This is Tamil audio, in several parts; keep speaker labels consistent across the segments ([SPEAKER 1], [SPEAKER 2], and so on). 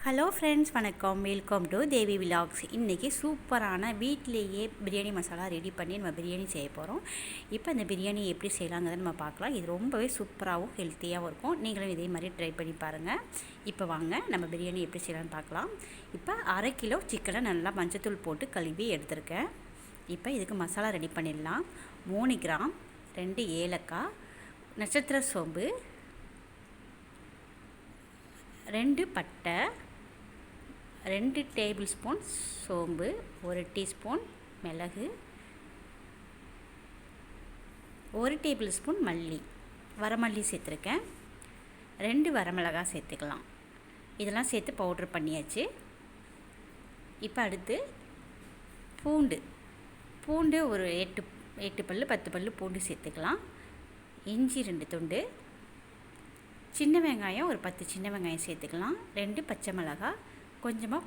[SPEAKER 1] ஹலோ ஃப்ரெண்ட்ஸ், வணக்கம். Welcome to Devi vlogs. இன்றைக்கி சூப்பரான வீட்டிலேயே பிரியாணி மசாலா ரெடி பண்ணி நம்ம பிரியாணி செய்ய போகிறோம். இப்போ இந்த பிரியாணி எப்படி செய்யலாங்கிறத நம்ம பார்க்கலாம். இது ரொம்பவே சூப்பராகவும் ஹெல்த்தியாகவும் இருக்கும். நீங்களும் இதே மாதிரி ட்ரை பண்ணி பாருங்கள். இப்போ வாங்க நம்ம பிரியாணி எப்படி செய்யலான்னு பார்க்கலாம். இப்போ 1/2 கிலோ சிக்கனை நல்லா மஞ்சத்தூள் போட்டு கழுவி எடுத்துருக்கேன். இப்போ இதுக்கு மசாலா ரெடி பண்ணிடலாம். 3 கிராம், 2 ஏலக்காய், நட்சத்திர சோம்பு, 2 பட்டை, 2 டேபிள் ஸ்பூன் சோம்பு, 1 டீஸ்பூன் மிளகு, 1 டேபிள் ஸ்பூன் வரமல்லி சேர்த்துருக்கேன். 2 வரமிளகாய் சேர்த்துக்கலாம். இதெல்லாம் சேர்த்து பவுட்ரு பண்ணியாச்சு. இப்போ அடுத்து பூண்டு ஒரு 8 பல் 10 பல் பூண்டு சேர்த்துக்கலாம். இஞ்சி 2 துண்டு, சின்ன வெங்காயம் ஒரு 10 சின்ன வெங்காயம் சேர்த்துக்கலாம். 2 பச்சை மிளகாய், கொஞ்சமாக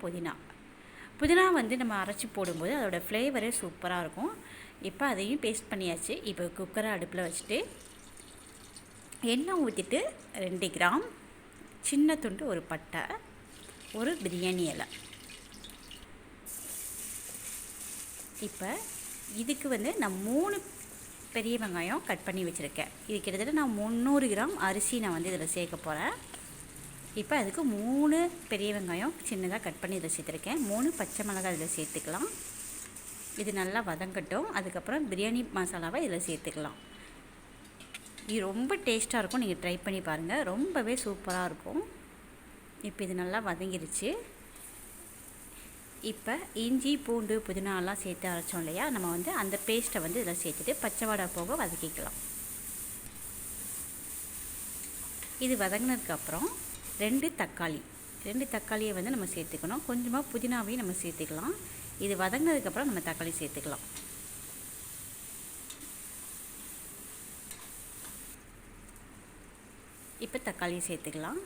[SPEAKER 1] புதினா நம்ம அரைச்சி போடும்போது அதோடய ஃப்ளேவரே சூப்பராக இருக்கும். இப்போ அதையும் பேஸ்ட் பண்ணியாச்சு. இப்போ குக்கரை அடுப்பில் வச்சுட்டு எண்ணெய் ஊற்றிட்டு 2 கிராம், சின்ன துண்டு ஒரு பட்டை, ஒரு பிரியாணி இலை. இப்போ இதுக்கு நான் 3 பெரிய வெங்காயம் கட் பண்ணி வச்சுருக்கேன். இது கிட்டத்தட்ட நான் 300 கிராம் அரிசி இதில் சேர்க்க போகிறேன். இப்போ அதுக்கு 3 பெரிய வெங்காயம் சின்னதாக கட் பண்ணி இதில் சேர்த்துருக்கேன். 3 பச்சை மிளகாய் இதில் சேர்த்துக்கலாம். இது நல்லா வதங்கட்டும். அதுக்கப்புறம் பிரியாணி மசாலாவை இதில் சேர்த்துக்கலாம். இது ரொம்ப டேஸ்ட்டாக இருக்கும். நீங்கள் ட்ரை பண்ணி பாருங்கள். ரொம்பவே சூப்பராக இருக்கும். இப்போ இது நல்லா வதங்கிருச்சு. இப்போ இஞ்சி பூண்டு புதினாலாம் சேர்த்து அரைச்சோம் இல்லையா, நம்ம அந்த பேஸ்ட்டை இதில் சேர்த்துட்டு பச்சை வாடை போக வதக்கிக்கலாம். இது வதங்கினதுக்கப்புறம் 2 தக்காளியை நம்ம சேர்த்துக்கணும். கொஞ்சமாக புதினாவையும் நம்ம சேர்த்துக்கலாம். இது வதங்கினதுக்கப்புறம் நம்ம தக்காளி சேர்த்துக்கலாம். இப்போ தக்காளியை சேர்த்துக்கலாம்.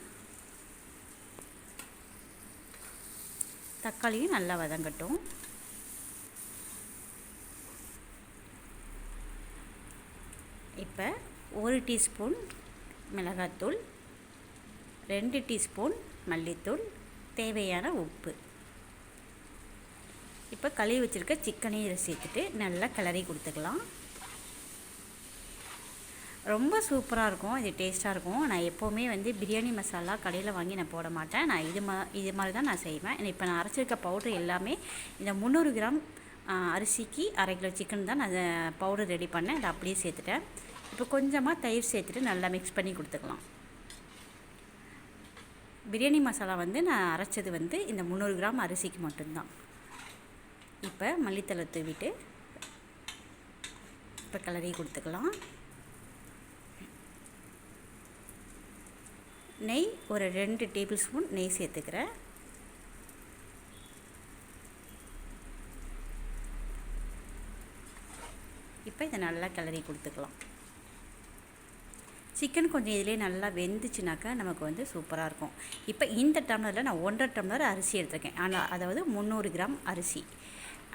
[SPEAKER 1] தக்காளியும் நல்லா வதங்கட்டும். இப்போ 1 டீஸ்பூன் மிளகாத்தூள், 2 டீஸ்பூன் மல்லித்தூள், தேவையான உப்பு. இப்போ கழுவி வச்சுருக்க சிக்கனையும் இதை சேர்த்துட்டு நல்லா கிளறி கொடுத்துக்கலாம். ரொம்ப சூப்பராக இருக்கும். இது டேஸ்ட்டாக இருக்கும். நான் எப்போவுமே பிரியாணி மசாலா கடையில் வாங்கி நான் போட மாட்டேன். நான் இது மாதிரி தான் நான் செய்வேன். இப்போ நான் அரைச்சிருக்க பவுட்ரு எல்லாமே இந்த 300 கிராம் அரிசிக்கு 1/2 கிலோ சிக்கன் தான் நான் பவுடர் ரெடி பண்ணேன். அதை அப்படியே சேர்த்துட்டேன். இப்போ கொஞ்சமாக தயிர் சேர்த்துட்டு நல்லா மிக்ஸ் பண்ணி கொடுத்துக்கலாம். பிரியாணி மசாலா நான் அரைச்சது இந்த 300 கிராம் அரிசிக்கு மட்டும்தான். இப்போ மல்லித்தலை தூவிட்டு இப்போ கிளறி கொடுத்துக்கலாம். நெய் ஒரு 2 டேபிள் ஸ்பூன் நெய் சேர்த்துக்கிறேன். இப்போ இதை நல்லா கிளறி கொடுத்துக்கலாம். சிக்கன் கொஞ்சம் இதிலே நல்லா வெந்துச்சுனாக்கா நமக்கு சூப்பராக இருக்கும். இப்போ இந்த டம்ளரில் நான் 1.5 டம்ளர் அரிசி எடுத்திருக்கேன். ஆனால் அதாவது 300 கிராம் அரிசி,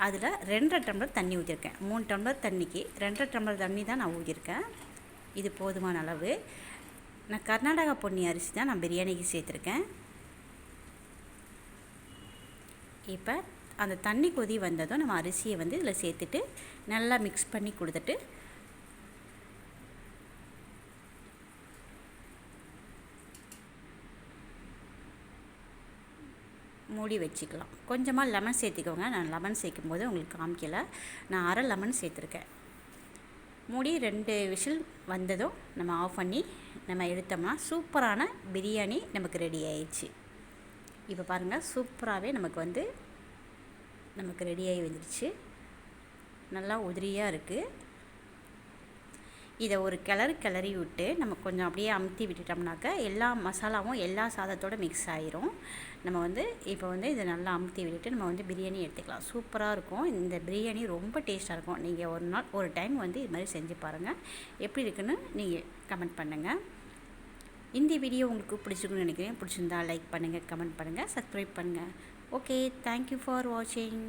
[SPEAKER 1] அதில் 2.5 டம்ளர் தண்ணி ஊற்றிருக்கேன். 3 டம்ளர் தண்ணிக்கு 2.5 டம்ளர் தண்ணி தான் நான் ஊற்றிருக்கேன். இது போதுமான அளவு. நான் கர்நாடகா பொன்னி அரிசி தான் நான் பிரியாணிக்கு சேர்த்துருக்கேன். இப்போ அந்த தண்ணி கொதி வந்ததும் நம்ம அரிசியை இதில் சேர்த்துட்டு நல்லா மிக்ஸ் பண்ணி கொடுத்துட்டு மூடி வச்சுக்கலாம். கொஞ்சமாக லெமன் சேர்த்துக்கோங்க. நான் லெமன் சேர்க்கும் போது உங்களுக்கு காமிக்கலை. நான் 1/2 லெமன் சேர்த்துருக்கேன். மூடி 2 விசில் வந்ததும் நம்ம ஆஃப் பண்ணி நம்ம எடுத்தோம்னா சூப்பரான பிரியாணி நமக்கு ரெடி ஆயிடுச்சு. இப்போ பாருங்கள், சூப்பராகவே நமக்கு ரெடியாகி வந்துடுச்சு. நல்லா உதிரியாக இருக்குது. இதை ஒரு கிளறி விட்டு நம்ம கொஞ்சம் அப்படியே அமுத்தி விட்டுட்டோம்னாக்கா எல்லா மசாலாவும் எல்லா சாதத்தோடு மிக்ஸ் ஆகிரும். நம்ம இப்போ இதை நல்லா அமுத்தி விட்டுட்டு நம்ம பிரியாணி எடுத்துக்கலாம். சூப்பராக இருக்கும். இந்த பிரியாணி ரொம்ப டேஸ்ட்டாக இருக்கும். நீங்கள் ஒரு டைம் இது மாதிரி செஞ்சு பாருங்கள். எப்படி இருக்குன்னு நீங்கள் கமெண்ட் பண்ணுங்கள். இந்த வீடியோ உங்களுக்கு பிடிச்சிருக்குன்னு நினைக்கிறேன். பிடிச்சிருந்தா லைக் பண்ணுங்கள், கமெண்ட் பண்ணுங்கள், சப்ஸ்கிரைப் பண்ணுங்கள். ஓகே, தேங்க்யூ ஃபார் வாட்சிங்.